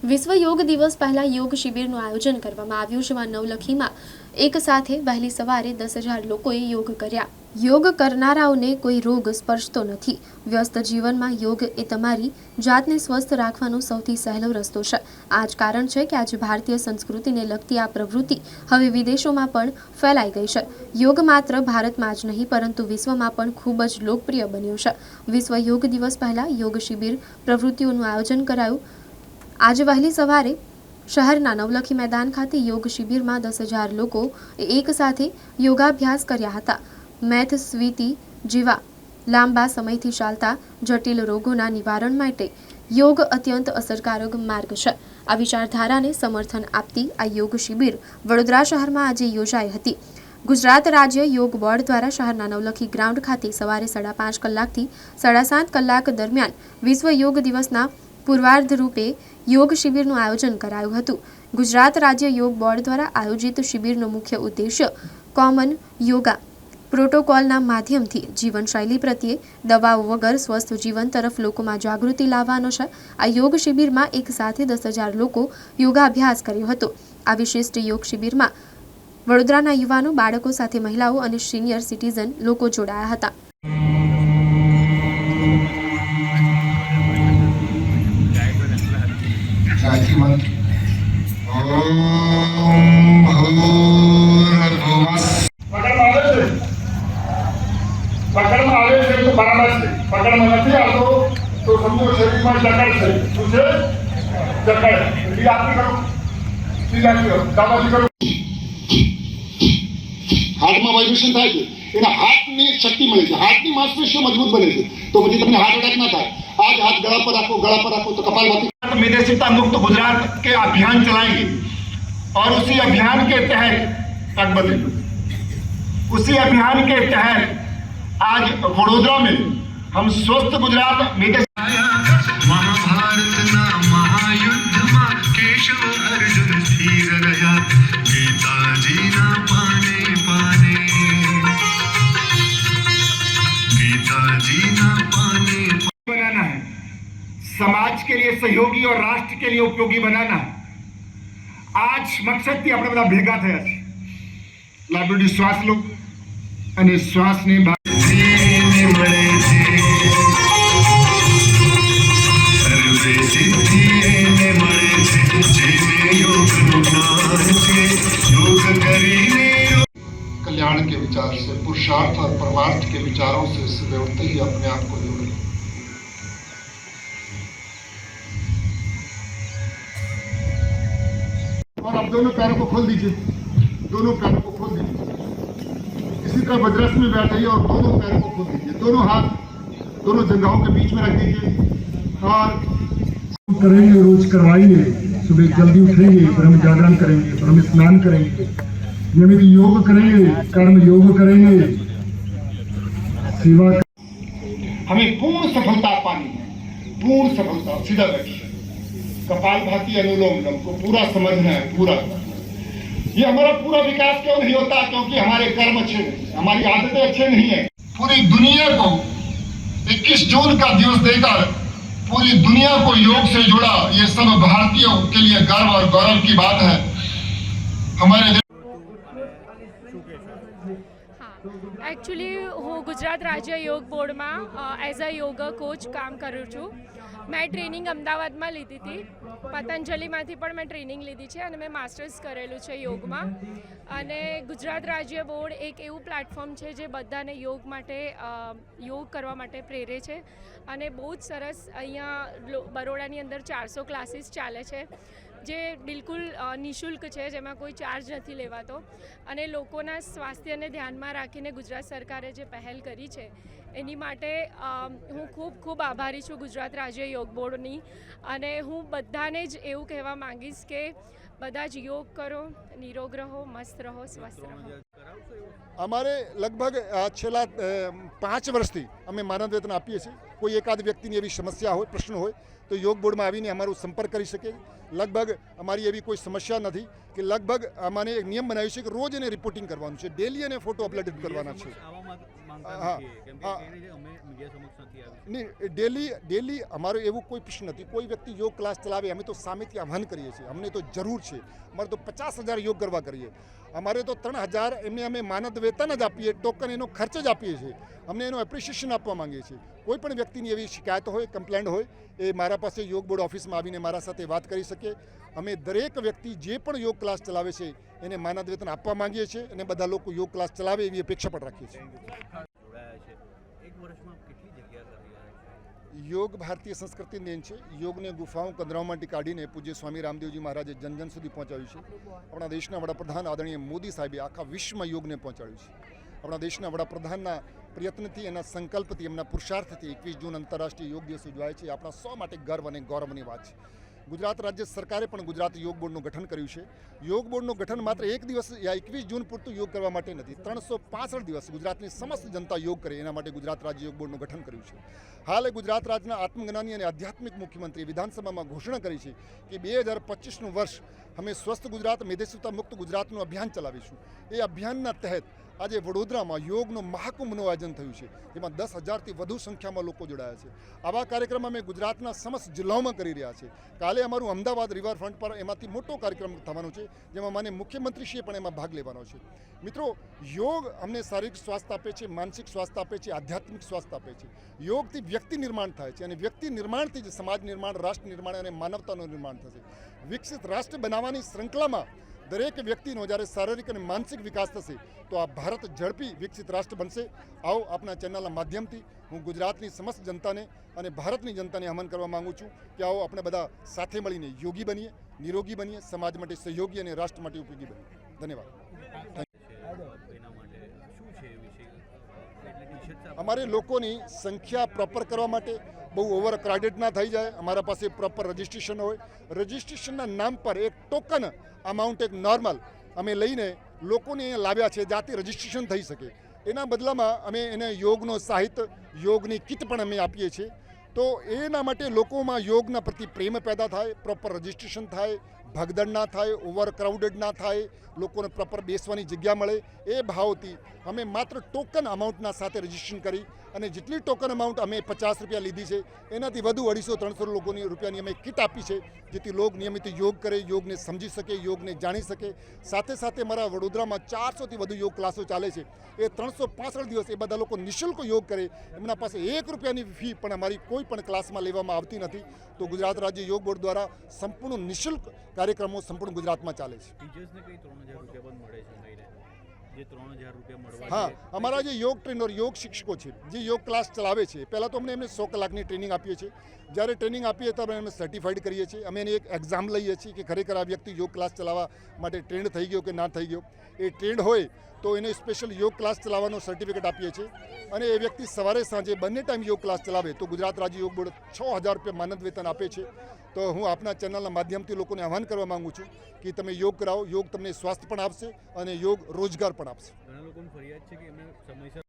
વિશ્વ યોગ દિવસ પહેલા યોગ શિબિરનું આયોજન કરવામાં આવ્યું, જેમાં નવલખીમાં એક સાથે વહેલી સવારે 10,000 લોકોએ યોગ કર્યા। યોગ કરનારાઓને કોઈ રોગ સ્પર્શતો નથી। વ્યસ્ત જીવનમાં યોગ એ તમારી જાતને સ્વસ્થ રાખવાનો સૌથી સહેલો રસ્તો છે। આ જ કારણ છે કે આજે ભારતીય સંસ્કૃતિને લગતી આ પ્રવૃત્તિ હવે વિદેશોમાં પણ ફેલાઈ ગઈ છે। યોગ માત્ર ભારતમાં જ નહીં પરંતુ વિશ્વમાં પણ ખૂબ જ લોકપ્રિય બન્યું છે। વિશ્વ યોગ દિવસ પહેલા યોગ શિબિર પ્રવૃત્તિઓનું આયોજન કરાયું। आज वહેલી સવારે શહેરના નવલખી મેદાન ખાતે યોગ શિબિરમાં 10,000 લોકો એક સાથે યોગાભ્યાસ કર્યા હતા। મેથ સ્વીતિ જેવા લાંબા સમયથી ચાલતા જટિલ રોગોના નિવારણ માટે યોગ અત્યંત અસરકારક માર્ગ છે। આ વિચારધારાને સમર્થન આપતી આ યોગ શિબિર વડોદરા શહેરમાં આજે યોજાઈ હતી। ગુજરાત રાજ્ય યોગ બોર્ડ દ્વારા શહેરના નવલખી ગ્રાઉન્ડ ખાતે સવારે 5:30 કલાકથી 7:30 કલાક દરમિયાન વિશ્વ યોગ દિવસના પૂર્વાર્ધ રૂપે યોગ શિબિરનું આયોજન કરાયું હતું। ગુજરાત રાજ્ય યોગ બોર્ડ દ્વારા આયોજિત શિબિરનો મુખ્ય ઉદ્દેશ્ય કોમન યોગા પ્રોટોકોલના માધ્યમથી જીવનશૈલી પ્રત્યે દવાઓ વગર સ્વસ્થ જીવન તરફ લોકોમાં જાગૃતિ લાવવાનો છે। આ યોગ શિબિરમાં એક સાથે 10,000 લોકો યોગાભ્યાસ કર્યો હતો। આ વિશિષ્ટ યોગ શિબિરમાં વડોદરાના યુવાનો, બાળકો સાથે મહિલાઓ અને સિનિયર સિટીઝન લોકો જોડાયા હતા। पकड़ में आवे से तो बराबर से पकड़ में नहीं आतो तो समझो शरीर में जकड़ से तुझे जकड़ ये आप करो सीधा करो दाबाजी करो। हाथ में वाइब्रेशन થાય છે એના હાથની શક્તિ મળે છે, હાથની માંસપેશીઓ મજબૂત બને છે તો પછી તમને હાર્ટ अटैक ना થાય। आज हाथ गला पर रखो तो कपालभाति विदेशिता मुक्त गुजरात के अभियान चलाएंगे और उसी अभियान के तहत उसी अभियान के तहत आज वडोदरा में हम स्वस्थ गुजरात महाभारत ना महायुद्ध में केशव अर्जुन धीर रहा गीताजी ना पाने पाने गीताजी ना पाने बनाना है, समाज के लिए सहयोगी और राष्ट्र के लिए उपयोगी बनाना है। आज मकसद थी આપણે બધા ભેગા થયા છે। લાંબી શ્વાસ લો અને શ્વાસને कल्याण के विचार से, पुरुषार्थ और परमार्थ के विचारों से व्यक्ति ही अपने आप को जोड़े। और अब दोनों पैरों को खोल दीजिए, दोनों पैरों को खोल दीजिए। इसी तरह वज्रासन में बैठाइए और दोनों पैरों को खोल दीजिए, दोनों हाथ दोनों जंघाओं के बीच में रख दीजिए और करेंगे, रोज करवाएंगे। सुबह जल्दी उठेंगे, ब्रह्म जागरण करेंगे, ब्रह्म स्नान करेंगे, नियमित योग करेंगे, कर्म योग करेंगे, सेवा। हमें पूर्ण सफलता पानी है, पूर्ण सफलता। सीधा बैठिए, कपालभाति अनुलोम विलोम को पूरा समझना है, पूरा। ये हमारा पूरा विकास क्यों नहीं होता? क्योंकि हमारे कर्म अच्छे नहीं, हमारी आदतें अच्छे नहीं है। पूरी दुनिया को 21 जून का दिवस देकर पूरी दुनिया को योग से जुड़ा, ये सब भारतीयों के लिए गर्व और गौरव की बात है। हमारे एक्चुअली हूँ गुजरात राज्य योग बोर्ड में एज अ योग कोच काम करूँ छूँ। मैं ट्रेनिंग अमदावाद में लीधी थी, पतंजलि में मैं ट्रेनिंग लीधी है और मैं मास्टर्स करेलू है योग में। अने गुजरात राज्य बोर्ड एक एवं प्लेटफॉर्म है जो बधाने योग माटे योग करवा माटे प्रेरे छे। अने बहुत सरस अहींया बरोडानी अंदर 400 क्लासीस चाले छे जे बिल्कुल निःशुल्क है, जेमां कोई चार्ज नहीं लेवातो। अने लोकोना स्वास्थ्यने ध्यानमां राखीने गुजरात सरकारे जे पहल करी है एनी माटे हूँ खूब खूब आभारी छूँ गुजरात राज्य योग बोर्डनी। अने हूँ बधाने ज एवुं कहेवा मांगीश के બધા જ योग करो, निरोग रहो, मस्त रहो, स्वस्थ रहो। અમારે લગભગ છેલ્લા 5 વર્ષથી અમે માનદ વેતન આપીએ છીએ। કોઈ એકાદ વ્યક્તિની એવી સમસ્યા હોય, પ્રશ્ન હોય તો યોગ બોર્ડમાં આવીને અમારો સંપર્ક કરી શકે। લગભગ અમારી એવી કોઈ સમસ્યા નથી કે લગભગ અમારે એક નિયમ બનાવ્યો છે કે રોજ એને રિપોર્ટિંગ કરવાનું છે, ડેલી એને ફોટો અપલોડ કરવાના છે। માંગતા હા, નથી કેમ હા. કે એને જે અમે મીડિયા સમક્ષ નથી આવી નહીં, ડેલી અમારો એવું કોઈ પ્રશ્ન નથી. કોઈ વ્યક્તિ યોગ ક્લાસ ચલાવે અમે તો સામેથી આહ્વાન કરીએ છીએ. અમને તો જરૂર છે. અમારે તો 50,000 યોગ કરવા કરીએ. અમારે તો 3,000 એમને અમે માનદ વેતન જ આપીએ, ટોકન એનો ખર્ચ જ આપીએ છીએ. અમને એનું એપ્રિશિએશન આપવા માંગીએ છીએ. કોઈ પણ વ્યક્તિની એવી શિકાયત હોય, કમ્પ્લેન્ટ હોય, એ મારા પાસે યોગ બોર્ડ ઓફિસમાં આવીને મારા સાથે વાત કરી શકે. અમે દરેક વ્યક્તિ જે પણ યોગ ક્લાસ ચલાવે છે એને માનદ વેતન આપવા માંગીએ છીએ અને બધા લોકો યોગ ક્લાસ ચલાવે એવી અપેક્ષા પણ રાખીએ છીએ. જોડાયા છે 1 વર્ષમાં કેટલી જગ્યા કરી રહ્યા છે યોગ ભારતીય સંસ્કૃતિની દેન છે. યોગને ગુફાઓ કંદરાઓમાંથી કાઢીને પૂજ્ય સ્વામી રામદેવજી મહારાજે જન જન સુધી પહોંચાડ્યું છે. આપણા દેશના વડાપ્રધાન આદરણીય મોદી સાહેબે આખા વિશ્વમાં યોગને પહોંચાડ્યું છે. આપણા દેશના વડાપ્રધાનના પ્રયત્નથી, એના સંકલ્પથી, એમના પુરુષાર્થથી 21 જૂન આંતરરાષ્ટ્રીય યોગ દિવસ ઉજવાય છે. આપણા સૌ માટે ગર્વ અને ગૌરવની વાત છે. ગુજરાત રાજ્ય સરકારે પણ ગુજરાત યોગ બોર્ડનું ગઠન કર્યું છે. યોગ બોર્ડનું ગઠન માત્ર એક દિવસ યા 21 જૂન પૂરતું યોગ કરવા માટે નથી. 365 દિવસ ગુજરાતની સમસ્ત જનતા યોગ કરે એના માટે ગુજરાત રાજ્ય યોગ બોર્ડનું ગઠન કર્યું છે. હાલે ગુજરાત રાજ્યના આત્મજ્ઞાની અને આધ્યાત્મિક મુખ્યમંત્રી વિધાનસભામાં ઘોષણા કરી છે કે 2025નું વર્ષ અમે સ્વસ્થ ગુજરાત, મેદેસ્વીતા મુક્ત ગુજરાતનું અભિયાન ચલાવીશું. એ અભિયાનના તહેત આજે વડોદરામાં યોગનો મહાકુંભનું આયોજન થયું છે, જેમાં 10,000થી વધુ સંખ્યામાં લોકો જોડાયા છે. આવા કાર્યક્રમ અમે ગુજરાતના સમસ્ત જિલ્લાઓમાં કરી રહ્યા છે. કાલે અમારું અમદાવાદ રિવરફ્રન્ટ પર એમાંથી મોટો કાર્યક્રમ થવાનો છે, જેમાં માન્ય મુખ્યમંત્રીશ્રીએ પણ એમાં ભાગ લેવાનો છે. મિત્રો, યોગ અમને શારીરિક સ્વાસ્થ્ય આપે છે, માનસિક સ્વાસ્થ્ય આપે છે, આધ્યાત્મિક સ્વાસ્થ્ય આપે છે. યોગથી વ્યક્તિ નિર્માણ થાય છે અને વ્યક્તિ નિર્માણથી જ સમાજ નિર્માણ, રાષ્ટ્ર નિર્માણ અને માનવતાનું નિર્માણ થશે. વિકસિત રાષ્ટ્ર બનાવવાની શ્રૃંખલામાં દરેક વ્યક્તિનો જ્યારે શારીરિક અને માનસિક વિકાસ થશે તો આ ભારત ઝડપી વિકસિત રાષ્ટ્ર બનશે. આવો આપણા ચેનલના માધ્યમથી હું ગુજરાતની સમસ્ત જનતાને અને ભારતની જનતાને આહ્વાન કરવા માગું છું કે આવો આપણે બધા સાથે મળીને યોગી બનીએ, નિરોગી બનીએ, સમાજ માટે સહયોગી અને રાષ્ટ્ર માટે ઉપયોગી બનીએ. ધન્યવાદ. એના માટે શું છે એ વિશે એટલે ટી-શર્ટ અમારે લોકોની સંખ્યા પ્રોપર કરવા માટે બહુ ઓવર ક્રાઉડેડ ના થઈ જાય. અમારા પાસે પ્રોપર રજિસ્ટ્રેશન હોય. રજિસ્ટ્રેશનના નામ પર એક ટોકન અમાઉન્ટ, એક નોર્મલ અમે લઈને લોકોને અહીંયા લાવ્યા છે, જાતે રજિસ્ટ્રેશન થઈ શકે. એના બદલામાં અમે એને યોગનો સાહિત્ય, યોગની કિટ પણ અમે આપીએ છીએ. તો એના માટે લોકોમાં યોગના પ્રતિ પ્રેમ પેદા થાય, પ્રોપર રજિસ્ટ્રેશન થાય, ભગદડ ના થાય, ઓવર ક્રાઉડેડ ના થાય, લોકોને પ્રોપર બેસવાની જગ્યા મળે, એ ભાવથી અમે માત્ર ટોકન અમાઉન્ટના સાથે રજિસ્ટ્રેશન કરી અને જેટલી ટોકન અમાઉન્ટ અમે 50 રૂપિયા લીધી છે એનાથી વધુ 250-300 લોકોની રૂપિયાની અમે કિટ આપી છે, જેથી લોક નિયમિત યોગ કરે, યોગને સમજી શકે, યોગને જાણી શકે. સાથે સાથે મારા વડોદરામાં 400થી વધુ યોગ ક્લાસો ચાલે છે. એ 365 દિવસ એ બધા લોકો નિઃશુલ્ક યોગ કરે. એમના પાસે 1 રૂપિયાની ફી પણ અમારી કોઈ પણ ક્લાસમાં લેવામાં આવતી નથી. તો ગુજરાત રાજ્ય યોગ બોર્ડ દ્વારા સંપૂર્ણ નિઃશુલ્ક કાર્યક્રમો સંપૂર્ણ ગુજરાતમાં ચાલે છે. ટીચર્સને કઈ 3,000 રૂપિયા પણ મળે છે મહિને, જે 3,000 રૂપિયા મળવા હા, જોઈએ. અમારા જે યોગ ટ્રેનર, યોગ શિક્ષકો છે, જે યોગ ક્લાસ ચલાવે છે, પહેલાં તો અમને એમને 100 કલાકની ટ્રેનિંગ આપીએ છીએ. જ્યારે ટ્રેનિંગ આપીએ ત્યારે અમે સર્ટિફાઈડ કરીએ છીએ. અમે એની એક એક્ઝામ લઈએ છીએ કે ખરેખર આ વ્યક્તિ યોગ ક્લાસ ચલાવવા માટે ટ્રેન્ડ થઈ ગયો કે ના થઈ ગયો. એ ટ્રેન્ડ હોય તો એને સ્પેશિયલ યોગ ક્લાસ ચલાવવાનો સર્ટિફિકેટ આપીએ છીએ. અને એ વ્યક્તિ સવારે સાંજે બંને ટાઈમ યોગ ક્લાસ ચલાવે તો ગુજરાત રાજ્ય યોગ બોર્ડ 6,000 રૂપિયા માનદ વેતન આપે છે. તો હું આપના ચેનલના માધ્યમથી લોકોને આહ્વાન કરવા માગું છું કે તમે યોગ કરાવો. યોગ તમને સ્વાસ્થ્ય પણ આપશે અને યોગ રોજગાર પણ આપશે. ઘણા લોકોની ફરિયાદ છે કે એમને સમયસર